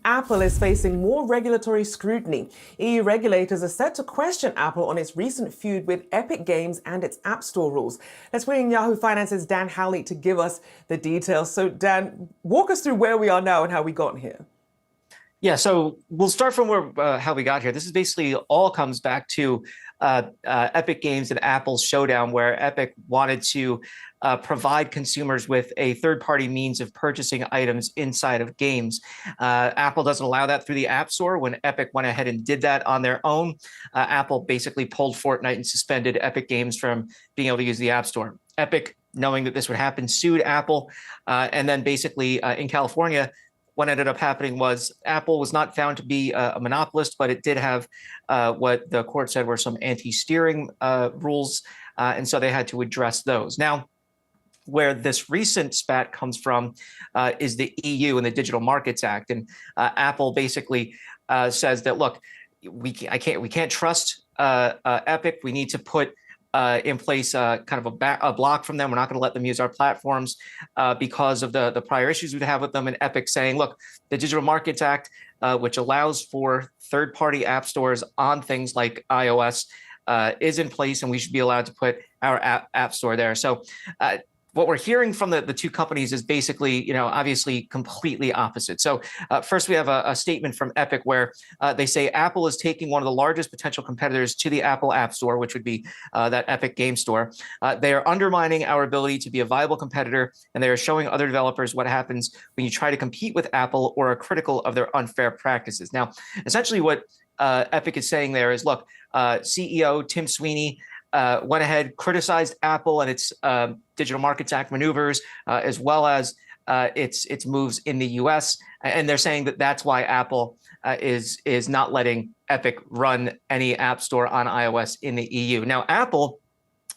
Apple is facing more regulatory scrutiny. EU regulators are set to question Apple on its recent feud with Epic Games and its App Store rules. Let's bring in Yahoo Finance's Dan Howley to give us the details. So, Dan, walk us through where we are now and how we got here. Yeah, so we'll start from how we got here. This is basically all comes back to Epic Games and Apple's showdown, where Epic wanted to provide consumers with a third-party means of purchasing items inside of games. Apple doesn't allow that through the App Store. When Epic went ahead and did that on their own, Apple basically pulled Fortnite and suspended Epic Games from being able to use the App Store. Epic, knowing that this would happen, sued Apple, and then basically in California, what ended up happening was Apple was not found to be a monopolist, but it did have what the court said were some anti-steering rules, and so they had to address those. Now, where this recent spat comes from is the EU and the Digital Markets Act, and Apple basically says that, look, we can't trust Epic. We need to put in place kind of a block from them. We're not going to let them use our platforms because of the prior issues we'd have with them. And Epic saying, look, the Digital Markets Act, which allows for third-party app stores on things like iOS, is in place, and we should be allowed to put our app store there. So what we're hearing from the two companies is basically, obviously completely opposite. So first, we have a statement from Epic where they say Apple is taking one of the largest potential competitors to the Apple App Store, which would be that Epic Game Store. They are undermining our ability to be a viable competitor, and they are showing other developers what happens when you try to compete with Apple or are critical of their unfair practices. Now, essentially what Epic is saying there is, look, CEO Tim Sweeney went ahead, criticized Apple and its Digital Markets Act maneuvers, as well as its moves in the U.S. And they're saying that that's why Apple is not letting Epic run any app store on iOS in the EU. Now, Apple,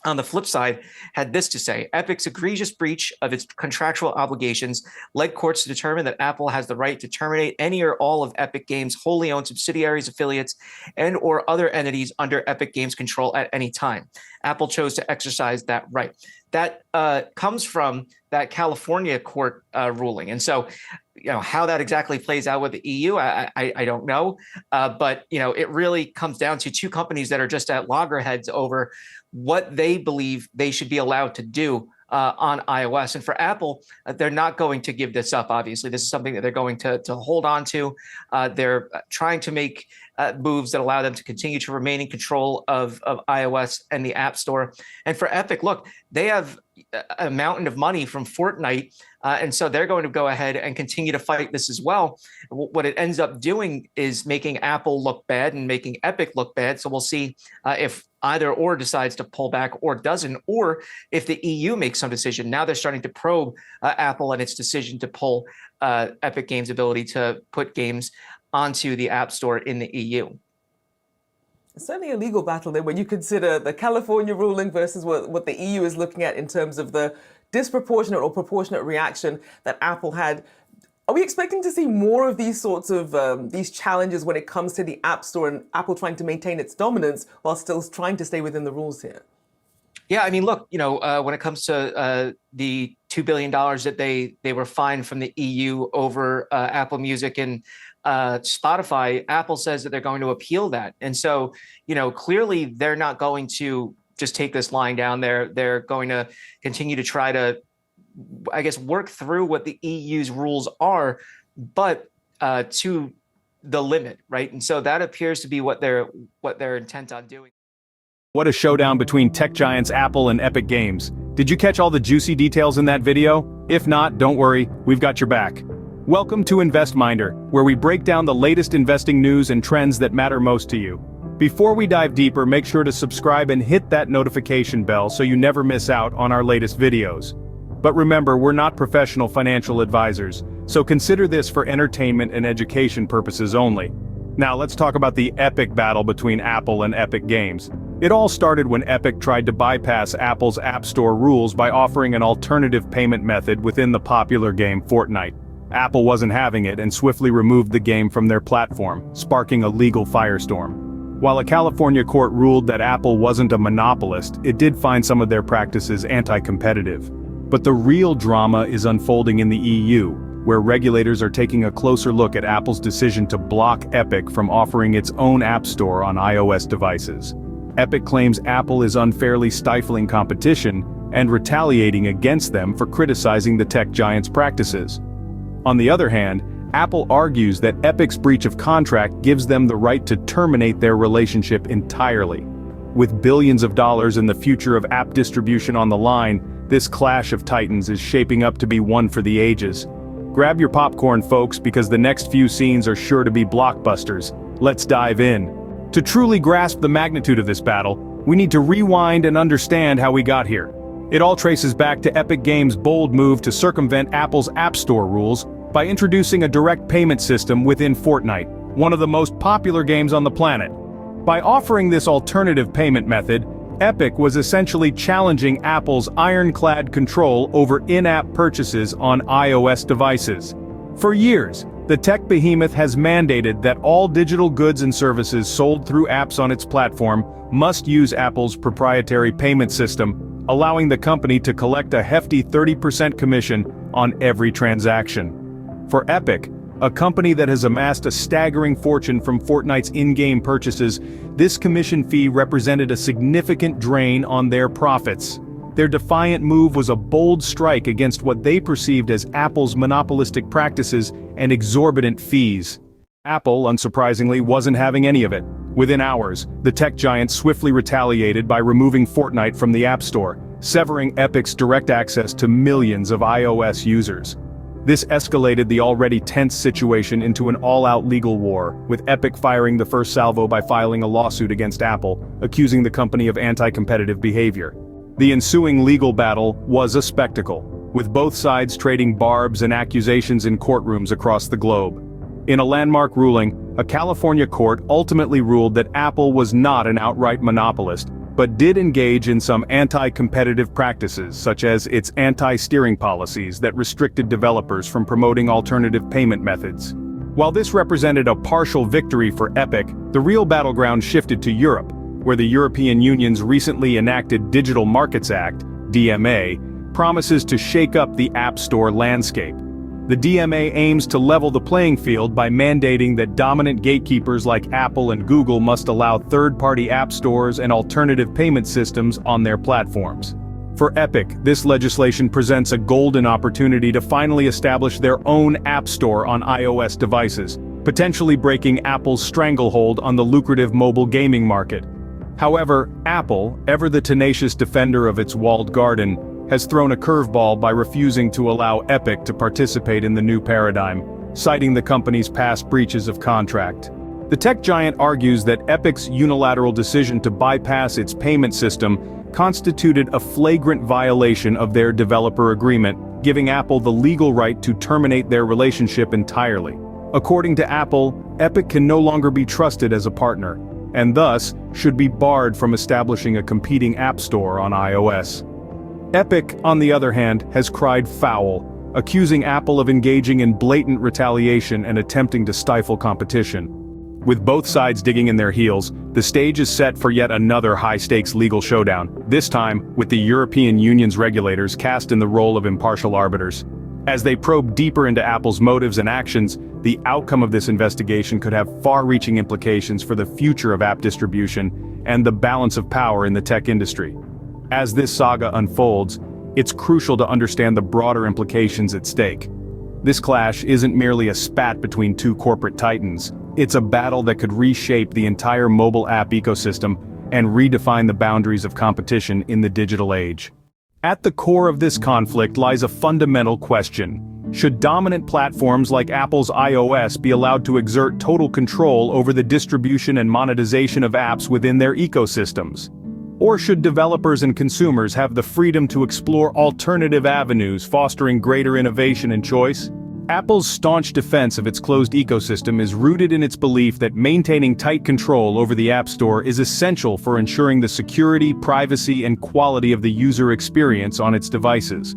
on the flip side, had this to say: Epic's egregious breach of its contractual obligations led courts to determine that Apple has the right to terminate any or all of Epic Games' wholly owned subsidiaries, affiliates, and or other entities under Epic Games' control at any time. Apple chose to exercise that right. That comes from that California court ruling. And so, how that exactly plays out with the EU, I don't know. But, it really comes down to two companies that are just at loggerheads over what they believe they should be allowed to do on iOS. And for Apple, they're not going to give this up, obviously. This is something that they're going to hold on to. They're trying to make moves that allow them to continue to remain in control of iOS and the App Store. And for Epic, look, they have a mountain of money from Fortnite, and so they're going to go ahead and continue to fight this as well. What it ends up doing is making Apple look bad and making Epic look bad. So we'll see if either or decides to pull back or doesn't, or if the EU makes some decision. Now they're starting to probe Apple and its decision to pull Epic Games' ability to put games onto the App Store in the EU. It's certainly a legal battle there when you consider the California ruling versus what the EU is looking at in terms of the disproportionate or proportionate reaction that Apple had. Are we expecting to see more of these sorts of these challenges when it comes to the App Store and Apple trying to maintain its dominance while still trying to stay within the rules here? Yeah, I mean, look, when it comes to the $2 billion that they were fined from the EU over Apple Music and Spotify, Apple says that they're going to appeal that. And so, clearly they're not going to just take this lying down. They're going to continue to try to, I guess, work through what the EU's rules are, but to the limit, right? And so that appears to be what they're intent on doing. What a showdown between tech giants Apple and Epic Games. Did you catch all the juicy details in that video? If not, don't worry, we've got your back. Welcome to InvestMinder, where we break down the latest investing news and trends that matter most to you. Before we dive deeper, make sure to subscribe and hit that notification bell so you never miss out on our latest videos. But remember, we're not professional financial advisors, so consider this for entertainment and education purposes only. Now let's talk about the epic battle between Apple and Epic Games. It all started when Epic tried to bypass Apple's App Store rules by offering an alternative payment method within the popular game Fortnite. Apple wasn't having it and swiftly removed the game from their platform, sparking a legal firestorm. While a California court ruled that Apple wasn't a monopolist, it did find some of their practices anti-competitive. But the real drama is unfolding in the EU. where regulators are taking a closer look at Apple's decision to block Epic from offering its own App Store on iOS devices. Epic claims Apple is unfairly stifling competition and retaliating against them for criticizing the tech giant's practices. On the other hand, Apple argues that Epic's breach of contract gives them the right to terminate their relationship entirely. With billions of dollars and the future of app distribution on the line, this clash of titans is shaping up to be one for the ages. Grab your popcorn, folks, because the next few scenes are sure to be blockbusters. Let's dive in. To truly grasp the magnitude of this battle, we need to rewind and understand how we got here. It all traces back to Epic Games' bold move to circumvent Apple's App Store rules by introducing a direct payment system within Fortnite, one of the most popular games on the planet. By offering this alternative payment method, Epic was essentially challenging Apple's ironclad control over in-app purchases on iOS devices. For years, the tech behemoth has mandated that all digital goods and services sold through apps on its platform must use Apple's proprietary payment system, allowing the company to collect a hefty 30% commission on every transaction. For Epic, a company that has amassed a staggering fortune from Fortnite's in-game purchases, this commission fee represented a significant drain on their profits. Their defiant move was a bold strike against what they perceived as Apple's monopolistic practices and exorbitant fees. Apple, unsurprisingly, wasn't having any of it. Within hours, the tech giant swiftly retaliated by removing Fortnite from the App Store, severing Epic's direct access to millions of iOS users. This escalated the already tense situation into an all-out legal war, with Epic firing the first salvo by filing a lawsuit against Apple, accusing the company of anti-competitive behavior. The ensuing legal battle was a spectacle, with both sides trading barbs and accusations in courtrooms across the globe. In a landmark ruling, a California court ultimately ruled that Apple was not an outright monopolist, but did engage in some anti-competitive practices, such as its anti-steering policies that restricted developers from promoting alternative payment methods. While this represented a partial victory for Epic, the real battleground shifted to Europe, where the European Union's recently enacted Digital Markets Act, DMA, promises to shake up the App Store landscape. The DMA aims to level the playing field by mandating that dominant gatekeepers like Apple and Google must allow third-party app stores and alternative payment systems on their platforms. For Epic, this legislation presents a golden opportunity to finally establish their own app store on iOS devices, potentially breaking Apple's stranglehold on the lucrative mobile gaming market. However, Apple, ever the tenacious defender of its walled garden, has thrown a curveball by refusing to allow Epic to participate in the new paradigm, citing the company's past breaches of contract. The tech giant argues that Epic's unilateral decision to bypass its payment system constituted a flagrant violation of their developer agreement, giving Apple the legal right to terminate their relationship entirely. According to Apple, Epic can no longer be trusted as a partner, and thus should be barred from establishing a competing app store on iOS. Epic, on the other hand, has cried foul, accusing Apple of engaging in blatant retaliation and attempting to stifle competition. With both sides digging in their heels, the stage is set for yet another high-stakes legal showdown, this time with the European Union's regulators cast in the role of impartial arbiters. As they probe deeper into Apple's motives and actions, the outcome of this investigation could have far-reaching implications for the future of app distribution and the balance of power in the tech industry. As this saga unfolds, it's crucial to understand the broader implications at stake. This clash isn't merely a spat between two corporate titans, it's a battle that could reshape the entire mobile app ecosystem and redefine the boundaries of competition in the digital age. At the core of this conflict lies a fundamental question. Should dominant platforms like Apple's iOS be allowed to exert total control over the distribution and monetization of apps within their ecosystems? Or should developers and consumers have the freedom to explore alternative avenues, fostering greater innovation and choice? Apple's staunch defense of its closed ecosystem is rooted in its belief that maintaining tight control over the App Store is essential for ensuring the security, privacy, and quality of the user experience on its devices.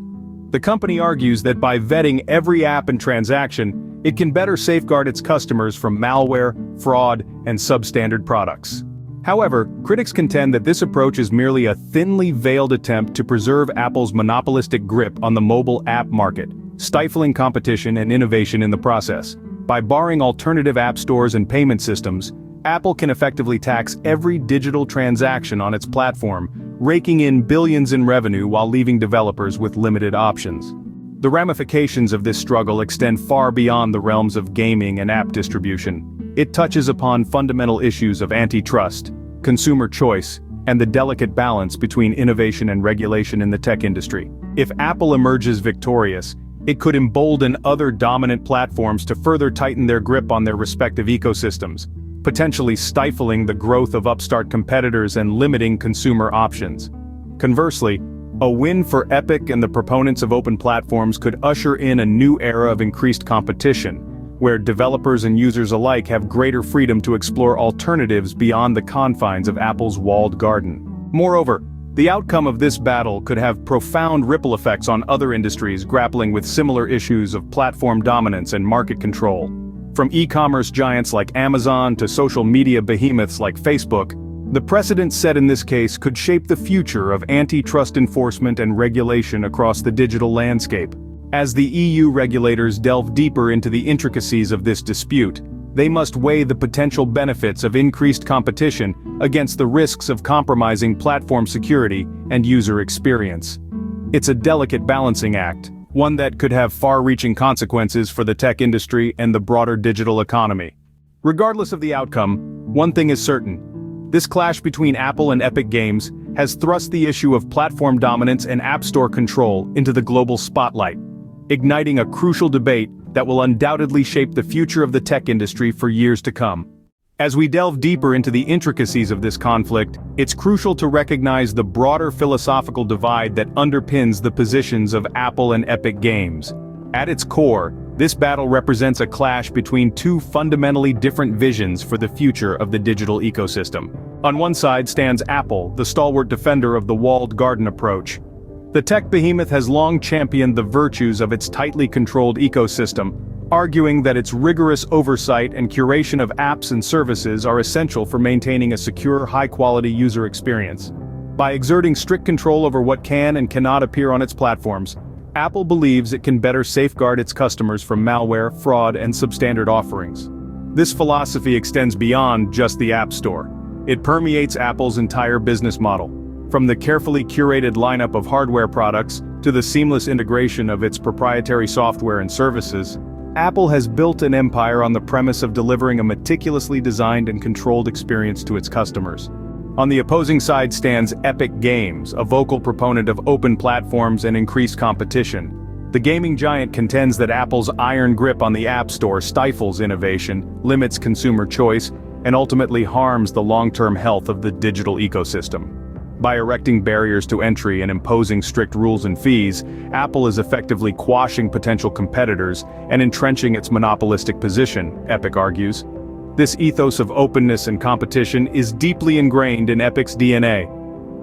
The company argues that by vetting every app and transaction, it can better safeguard its customers from malware, fraud, and substandard products. However, critics contend that this approach is merely a thinly veiled attempt to preserve Apple's monopolistic grip on the mobile app market, stifling competition and innovation in the process. By barring alternative app stores and payment systems, Apple can effectively tax every digital transaction on its platform, raking in billions in revenue while leaving developers with limited options. The ramifications of this struggle extend far beyond the realms of gaming and app distribution. It touches upon fundamental issues of antitrust, consumer choice, and the delicate balance between innovation and regulation in the tech industry. If Apple emerges victorious, it could embolden other dominant platforms to further tighten their grip on their respective ecosystems, potentially stifling the growth of upstart competitors and limiting consumer options. Conversely, a win for Epic and the proponents of open platforms could usher in a new era of increased competition, where developers and users alike have greater freedom to explore alternatives beyond the confines of Apple's walled garden. Moreover, the outcome of this battle could have profound ripple effects on other industries grappling with similar issues of platform dominance and market control. From e-commerce giants like Amazon to social media behemoths like Facebook, the precedent set in this case could shape the future of antitrust enforcement and regulation across the digital landscape. As the EU regulators delve deeper into the intricacies of this dispute, they must weigh the potential benefits of increased competition against the risks of compromising platform security and user experience. It's a delicate balancing act, one that could have far-reaching consequences for the tech industry and the broader digital economy. Regardless of the outcome, one thing is certain. This clash between Apple and Epic Games has thrust the issue of platform dominance and App Store control into the global spotlight, igniting a crucial debate that will undoubtedly shape the future of the tech industry for years to come. As we delve deeper into the intricacies of this conflict, it's crucial to recognize the broader philosophical divide that underpins the positions of Apple and Epic Games. At its core, this battle represents a clash between two fundamentally different visions for the future of the digital ecosystem. On one side stands Apple, the stalwart defender of the walled garden approach. The tech behemoth has long championed the virtues of its tightly controlled ecosystem, arguing that its rigorous oversight and curation of apps and services are essential for maintaining a secure, high-quality user experience. By exerting strict control over what can and cannot appear on its platforms, Apple believes it can better safeguard its customers from malware, fraud, and substandard offerings. This philosophy extends beyond just the App Store. It permeates Apple's entire business model. From the carefully curated lineup of hardware products to the seamless integration of its proprietary software and services, Apple has built an empire on the premise of delivering a meticulously designed and controlled experience to its customers. On the opposing side stands Epic Games, a vocal proponent of open platforms and increased competition. The gaming giant contends that Apple's iron grip on the App Store stifles innovation, limits consumer choice, and ultimately harms the long-term health of the digital ecosystem. By erecting barriers to entry and imposing strict rules and fees, Apple is effectively quashing potential competitors and entrenching its monopolistic position, Epic argues. This ethos of openness and competition is deeply ingrained in Epic's DNA.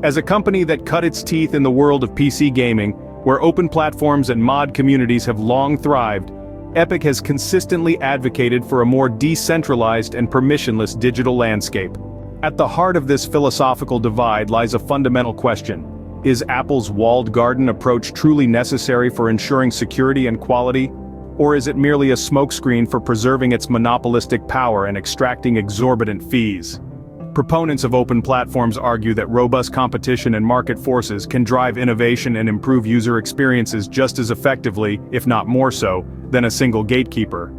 As a company that cut its teeth in the world of PC gaming, where open platforms and mod communities have long thrived, Epic has consistently advocated for a more decentralized and permissionless digital landscape. At the heart of this philosophical divide lies a fundamental question. Is Apple's walled garden approach truly necessary for ensuring security and quality? Or is it merely a smokescreen for preserving its monopolistic power and extracting exorbitant fees? Proponents of open platforms argue that robust competition and market forces can drive innovation and improve user experiences just as effectively, if not more so, than a single gatekeeper.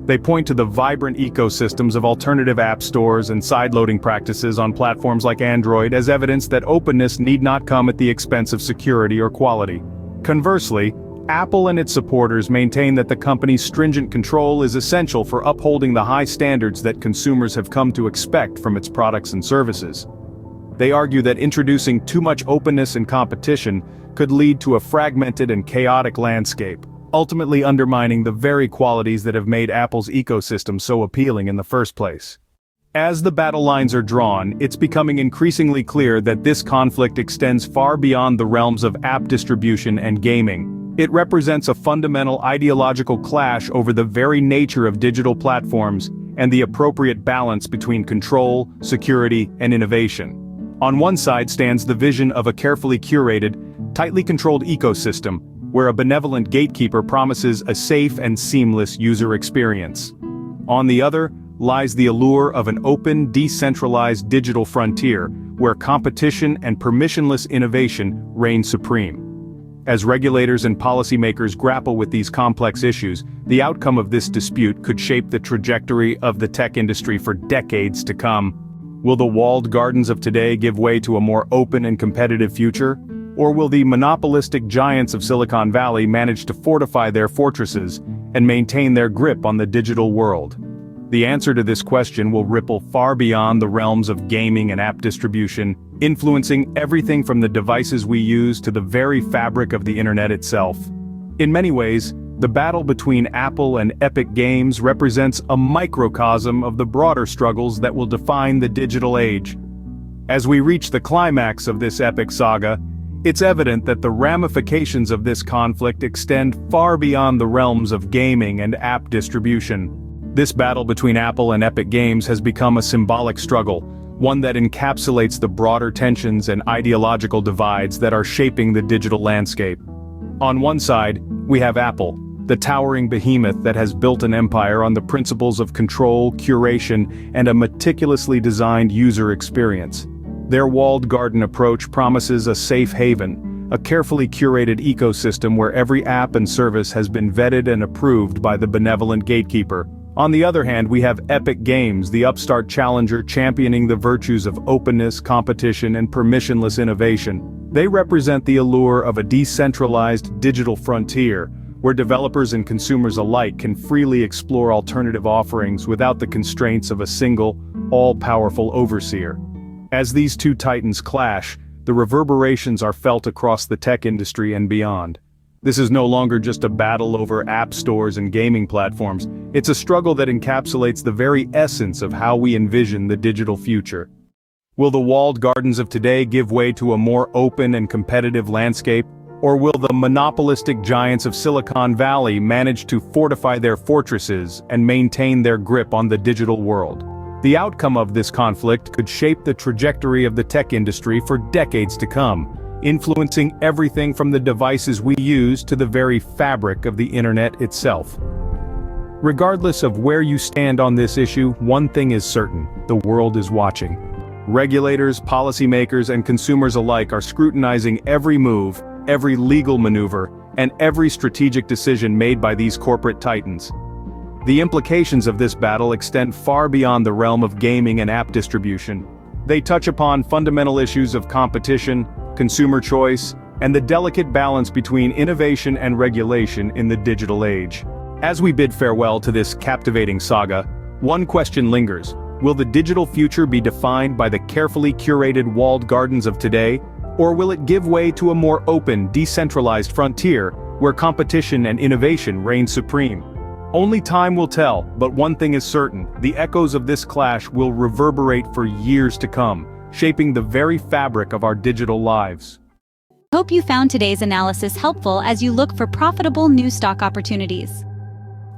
They point to the vibrant ecosystems of alternative app stores and sideloading practices on platforms like Android as evidence that openness need not come at the expense of security or quality. Conversely, Apple and its supporters maintain that the company's stringent control is essential for upholding the high standards that consumers have come to expect from its products and services. They argue that introducing too much openness and competition could lead to a fragmented and chaotic landscape, ultimately undermining the very qualities that have made Apple's ecosystem so appealing in the first place. As the battle lines are drawn, it's becoming increasingly clear that this conflict extends far beyond the realms of app distribution and gaming. It represents a fundamental ideological clash over the very nature of digital platforms and the appropriate balance between control, security, and innovation. On one side stands the vision of a carefully curated, tightly controlled ecosystem, where a benevolent gatekeeper promises a safe and seamless user experience. On the other lies the allure of an open, decentralized digital frontier where competition and permissionless innovation reign supreme. As regulators and policymakers grapple with these complex issues, the outcome of this dispute could shape the trajectory of the tech industry for decades to come. Will the walled gardens of today give way to a more open and competitive future? Or will the monopolistic giants of Silicon Valley manage to fortify their fortresses and maintain their grip on the digital world? The answer to this question will ripple far beyond the realms of gaming and app distribution, influencing everything from the devices we use to the very fabric of the internet itself. In many ways, the battle between Apple and Epic Games represents a microcosm of the broader struggles that will define the digital age. As we reach the climax of this epic saga, it's evident that the ramifications of this conflict extend far beyond the realms of gaming and app distribution. This battle between Apple and Epic Games has become a symbolic struggle, one that encapsulates the broader tensions and ideological divides that are shaping the digital landscape. On one side, we have Apple, the towering behemoth that has built an empire on the principles of control, curation, and a meticulously designed user experience. Their walled garden approach promises a safe haven, a carefully curated ecosystem where every app and service has been vetted and approved by the benevolent gatekeeper. On the other hand, we have Epic Games, the upstart challenger championing the virtues of openness, competition, and permissionless innovation. They represent the allure of a decentralized digital frontier, where developers and consumers alike can freely explore alternative offerings without the constraints of a single, all-powerful overseer. As these two titans clash, the reverberations are felt across the tech industry and beyond. This is no longer just a battle over app stores and gaming platforms, it's a struggle that encapsulates the very essence of how we envision the digital future. Will the walled gardens of today give way to a more open and competitive landscape, or will the monopolistic giants of Silicon Valley manage to fortify their fortresses and maintain their grip on the digital world? The outcome of this conflict could shape the trajectory of the tech industry for decades to come, influencing everything from the devices we use to the very fabric of the internet itself. Regardless of where you stand on this issue, one thing is certain: the world is watching. Regulators, policymakers, and consumers alike are scrutinizing every move, every legal maneuver, and every strategic decision made by these corporate titans. The implications of this battle extend far beyond the realm of gaming and app distribution. They touch upon fundamental issues of competition, consumer choice, and the delicate balance between innovation and regulation in the digital age. As we bid farewell to this captivating saga, one question lingers: will the digital future be defined by the carefully curated walled gardens of today, or will it give way to a more open, decentralized frontier where competition and innovation reign supreme? Only time will tell, but one thing is certain: the echoes of this clash will reverberate for years to come, shaping the very fabric of our digital lives. Hope you found today's analysis helpful as you look for profitable new stock opportunities.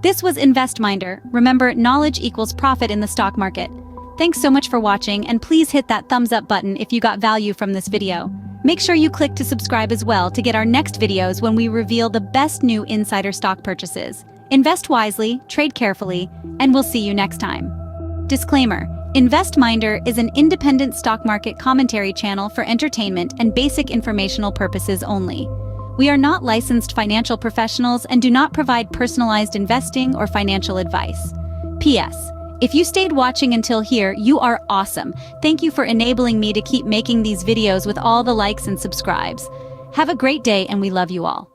This was InvestMinder. Remember, knowledge equals profit in the stock market. Thanks so much for watching, and please hit that thumbs up button if you got value from this video. Make sure you click to subscribe as well to get our next videos when we reveal the best new insider stock purchases. Invest wisely, trade carefully, and we'll see you next time. Disclaimer: InvestMinder is an independent stock market commentary channel for entertainment and basic informational purposes only. We are not licensed financial professionals and do not provide personalized investing or financial advice. P.S. If you stayed watching until here, you are awesome. Thank you for enabling me to keep making these videos with all the likes and subscribes. Have a great day, and we love you all.